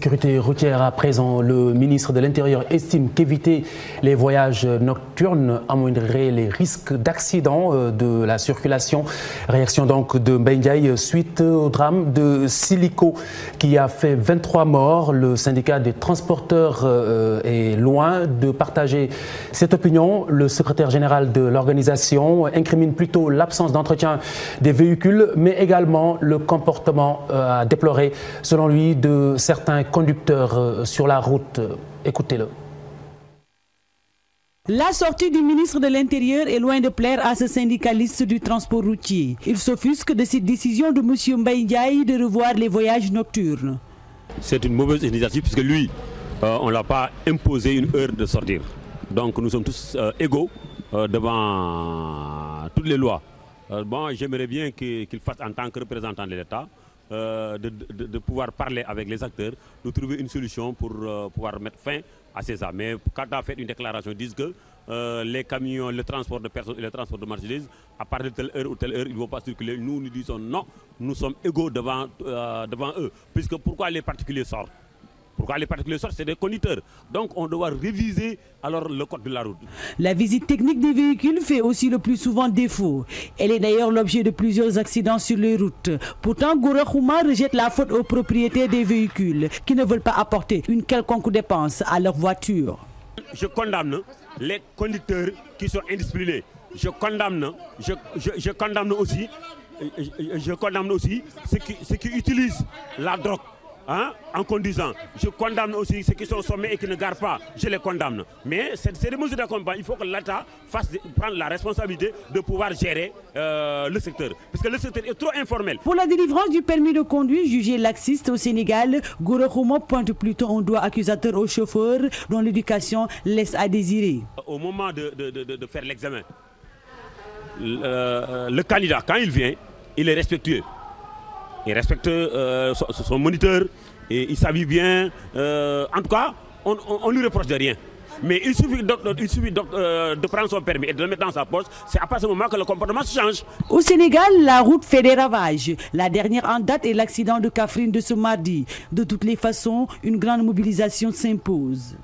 Sécurité routière à présent, le ministre de l'Intérieur estime qu'éviter les voyages nocturnes amoindrirait les risques d'accident de la circulation. Réaction donc de Mbaye Ndiaye suite au drame de Silico qui a fait 23 morts. Le syndicat des transporteurs est loin de partager cette opinion. Le secrétaire général de l'organisation incrimine plutôt l'absence d'entretien des véhicules, mais également le comportement à déplorer, selon lui, de certains conducteurs sur la route. Écoutez-le. La sortie du ministre de l'Intérieur est loin de plaire à ce syndicaliste du transport routier. Il s'offusque de cette décision de M. Mbaye Ndiaye de revoir les voyages nocturnes. C'est une mauvaise initiative puisque lui, on ne l'a pas imposé une heure de sortir. Donc nous sommes tous égaux devant toutes les lois. Bon, j'aimerais bien qu'il fasse en tant que représentant de l'État, de pouvoir parler avec les acteurs, de trouver une solution pour pouvoir mettre fin à ces armes. Mais quand on a fait une déclaration, ils disent que les camions, le transport de personnes et le transport de marchandises, à partir de telle heure ou telle heure, ils ne vont pas circuler. Nous disons non, nous sommes égaux devant eux. Puisque pourquoi les particuliers sortent? Pourquoi les particuliers sortent? C'est des conducteurs. Donc on doit réviser alors le code de la route. La visite technique des véhicules fait aussi le plus souvent défaut. Elle est d'ailleurs l'objet de plusieurs accidents sur les routes. Pourtant, Gora Khouma rejette la faute aux propriétaires des véhicules qui ne veulent pas apporter une quelconque dépense à leur voiture. Je condamne les conducteurs qui sont indisciplinés. Je condamne aussi ceux qui utilisent la drogue. En conduisant. Je condamne aussi ceux qui sont sommés et qui ne gardent pas. Je les condamne. Mais c'est des mesures d'accompagnement. Il faut que l'État prenne la responsabilité de pouvoir gérer le secteur. Parce que le secteur est trop informel. Pour la délivrance du permis de conduire jugé laxiste au Sénégal, Gora Khouma pointe plutôt un doigt accusateur aux chauffeurs dont l'éducation laisse à désirer. Au moment de faire l'examen, le candidat, quand il vient, il est respectueux. Il respecte son moniteur et il s'habille bien. En tout cas, on ne lui reproche de rien. Mais il suffit de prendre son permis et de le mettre dans sa poche. C'est à partir de ce moment que le comportement se change. Au Sénégal, la route fait des ravages. La dernière en date est l'accident de Kaffrine de ce mardi. De toutes les façons, une grande mobilisation s'impose.